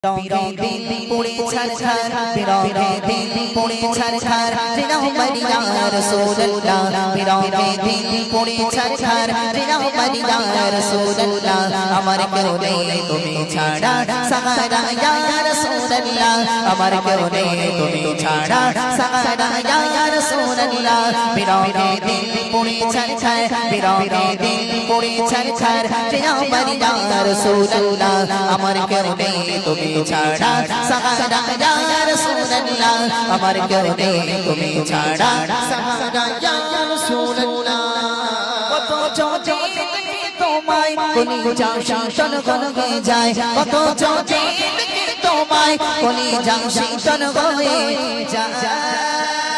বিরহে দিল পড়ে ছারছার বিরহে দিল পড়ে ছারছার জিনাও মদিনা রাসূলুল্লাহ বিরহে দিল পড়ে ছারছার জিনাও মদিনা রাসূলুল্লাহ আমার কেউ নেই তুমি ছাড়া সাহারা ইয়া রাসূলুল্লাহ আমার কেউ নেই তুমি ছাড়া সাহারা ইয়া রাসূলুল্লাহ বিরহে দিল পড়ে ছারছার বিরহে দিল পড়ে ছারছার জিনাও মদিনা রাসূলুল্লাহ আমার কেউ নেই তুমি ছাড়া সাহারা ইয়া রাসূলুল্লাহ আমার কেউ নেই তুমি ছাড়া সাহারা ইয়া রাসূলুল্লাহ কত চোখে দেখি তোমায় কলিজা শীতল হয়ে যায় কত চোখে দেখি তোমায় কলিজা শীতল হয়ে যায়